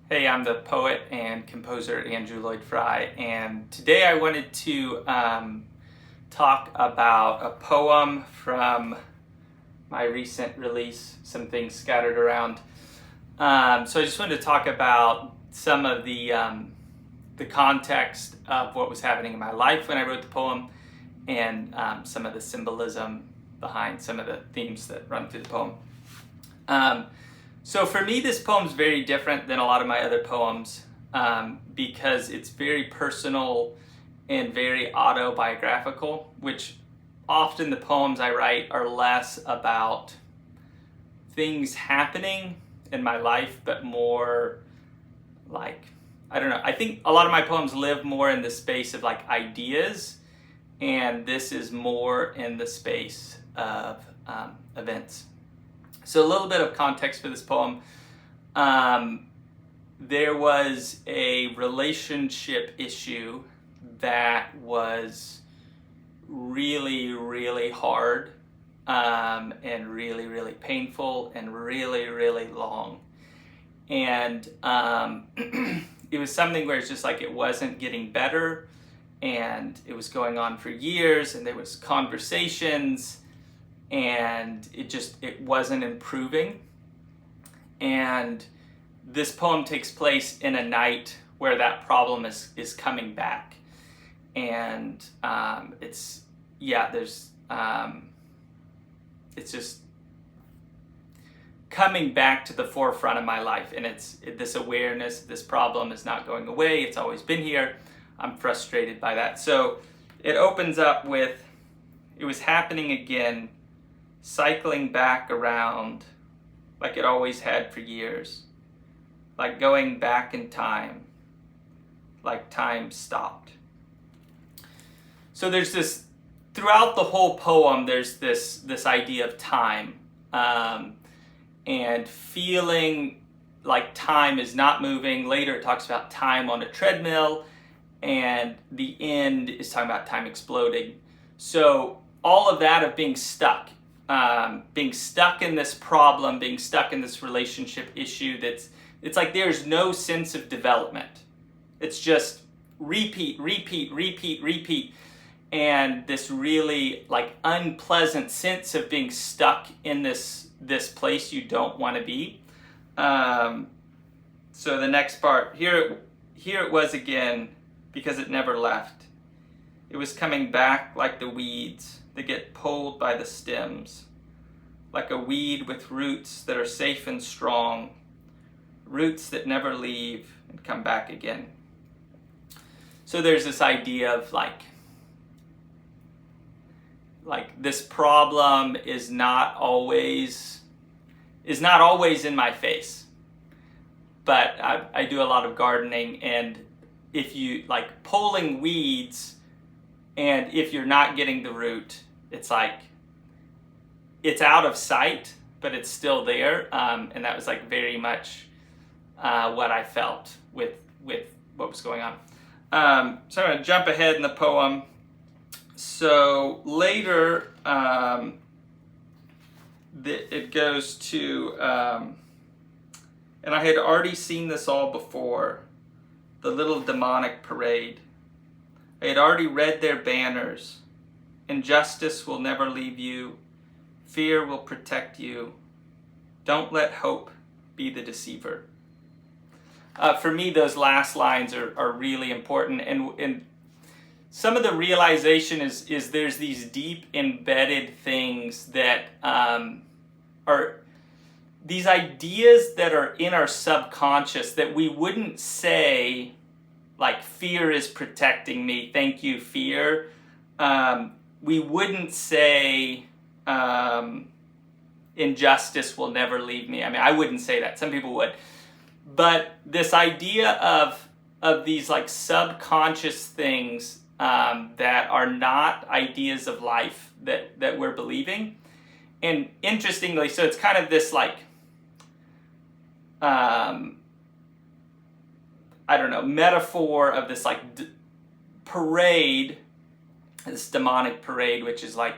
Hey, I'm the poet and composer Andrew Lloyd Fry, and today I wanted to talk about a poem from my recent release, Some Things Scattered Around. So I just wanted to talk about some of the context of what was happening in my life when I wrote the poem, and some of the symbolism behind some of the themes that run through the poem. So for me, this poem's very different than a lot of my other poems because it's very personal and very autobiographical, which often the poems I write are less about things happening in my life, but more like, I don't know, I think a lot of my poems live more in the space of like ideas, and this is more in the space of events. So a little bit of context for this poem. There was a relationship issue that was really, really hard, and really, really painful and really, really long. And it was something where it's just like it wasn't getting better, and it was going on for years, and there was conversations, and it wasn't improving. And this poem takes place in a night where that problem is coming back, and it's just coming back to the forefront of my life, and it's this awareness, this problem is not going away, it's always been here. I'm frustrated by that. So it opens up with, it was happening again, cycling back around like it always had for years, like going back in time, like time stopped. So there's this, throughout the whole poem, there's this idea of time, and feeling like time is not moving. Later it talks about time on a treadmill, and the end is talking about time exploding. So all of that of being stuck in this problem, being stuck in this relationship issue, it's like there's no sense of development. It's just repeat, and this really like unpleasant sense of being stuck in this place you don't want to be. So the next part, here it was again, because it never left. It was coming back like the weeds that get pulled by the stems, like a weed with roots that are safe and strong, roots that never leave and come back again. So there's this idea of like this problem is not always in my face. But I do a lot of gardening, and if you like pulling weeds, and if you're not getting the root, it's like it's out of sight, but it's still there. And that was like very much what I felt with what was going on. So I'm going to jump ahead in the poem. So later, it goes to, and I had already seen this all before, the little demonic parade. I had already read their banners. Injustice will never leave you. Fear will protect you. Don't let hope be the deceiver. For me, those last lines are really important. And some of the realization is there's these deep embedded things that are these ideas that are in our subconscious that we wouldn't say, like fear is protecting me, thank you, fear. We wouldn't say injustice will never leave me. I mean, I wouldn't say that. Some people would. But this idea of these like subconscious things that are not ideas of life that we're believing. And interestingly, so it's kind of this like, I don't know, metaphor of this like parade, this demonic parade, which is like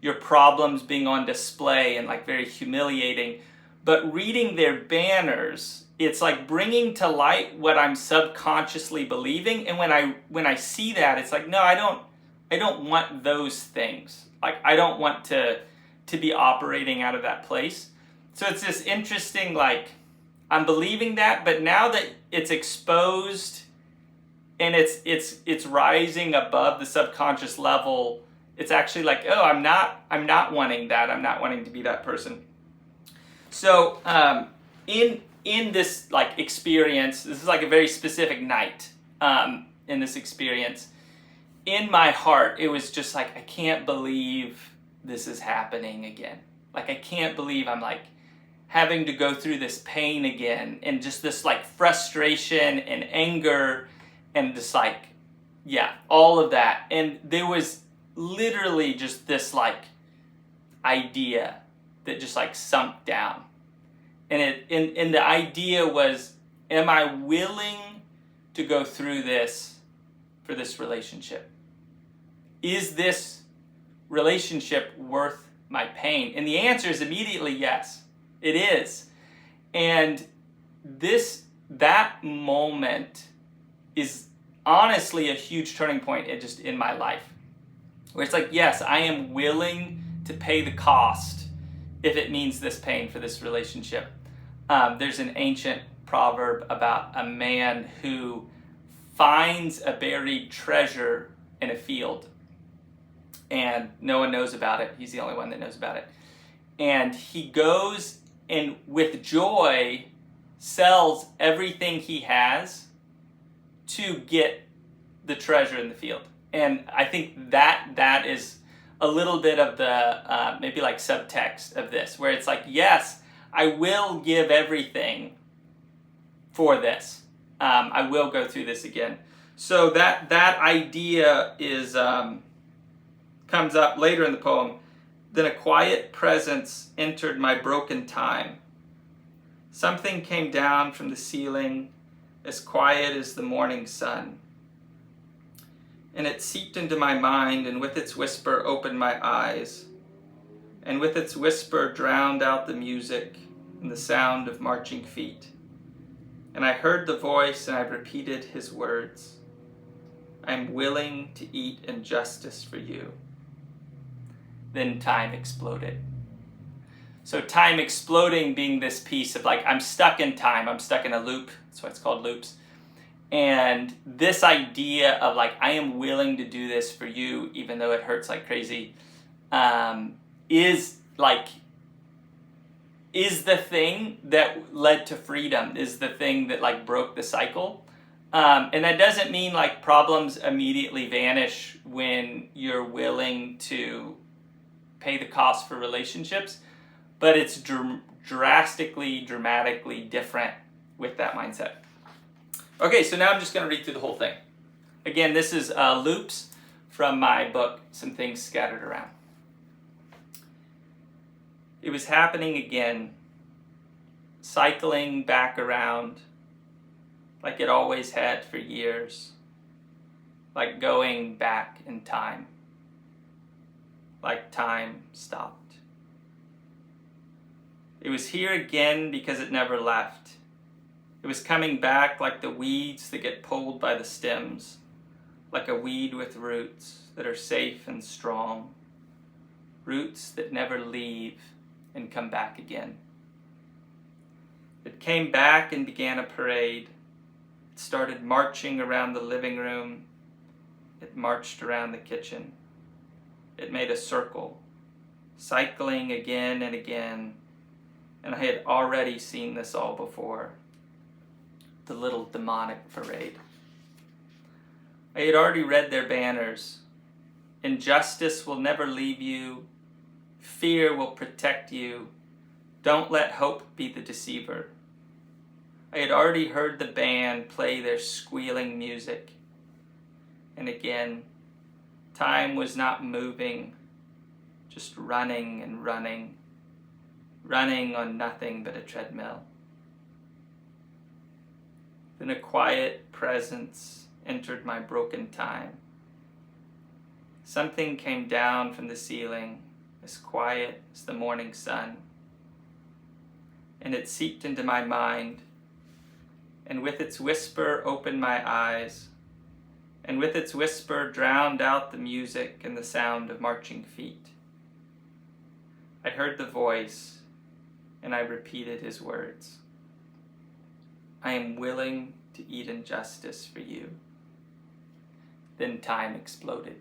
your problems being on display and like very humiliating. But reading their banners it's like bringing to light what I'm subconsciously believing. And when I see that, it's like, no, I don't want those things. Like, I don't want to be operating out of that place. So it's this interesting, like, I'm believing that, but now that it's exposed and it's rising above the subconscious level, it's actually like, oh, I'm not wanting that. I'm not wanting to be that person. So in this like experience, this is like a very specific night in this experience. In my heart, it was just like, I can't believe this is happening again. Like, I can't believe I'm like having to go through this pain again, and just this like frustration and anger and just like, yeah, all of that. And there was literally just this like idea that just like sunk down. And the idea was, am I willing to go through this for this relationship? Is this relationship worth my pain? And the answer is immediately yes, it is. And that moment is honestly a huge turning point in my life, where it's like, yes, I am willing to pay the cost if it means this pain for this relationship. There's an ancient proverb about a man who finds a buried treasure in a field, and no one knows about it. He's the only one that knows about it. And he goes and with joy sells everything he has to get the treasure in the field. And I think that is a little bit of the maybe like subtext of this, where it's like, yes, I will give everything for this. I will go through this again. So that idea is comes up later in the poem. Then a quiet presence entered my broken time. Something came down from the ceiling, as quiet as the morning sun. And it seeped into my mind, and with its whisper opened my eyes. And with its whisper drowned out the music and the sound of marching feet. And I heard the voice, and I repeated his words. I am willing to eat injustice for you. Then time exploded. So time exploding being this piece of like, I'm stuck in time, I'm stuck in a loop. That's why it's called loops. And this idea of like, I am willing to do this for you, even though it hurts like crazy, is the thing that led to freedom, is the thing that like broke the cycle. And that doesn't mean like problems immediately vanish when you're willing to pay the cost for relationships, but it's dramatically different with that mindset. Okay, so now I'm just going to read through the whole thing. Again, this is loops from my book, Some Things Scattered Around. It was happening again, cycling back around like it always had for years, like going back in time, like time stopped. It was here again because it never left. It was coming back like the weeds that get pulled by the stems, like a weed with roots that are safe and strong, roots that never leave and come back again. It came back and began a parade. It started marching around the living room. It marched around the kitchen. It made a circle, cycling again and again, and I had already seen this all before. The little demonic parade. I had already read their banners. Injustice will never leave you. Fear will protect you. Don't let hope be the deceiver. I had already heard the band play their squealing music. And again, time was not moving, just running and running, running on nothing but a treadmill. Then a quiet presence entered my broken time. Something came down from the ceiling, as quiet as the morning sun, and it seeped into my mind, and with its whisper opened my eyes, and with its whisper drowned out the music and the sound of marching feet. I heard the voice, and I repeated his words. I am willing to eat injustice for you. Then time exploded.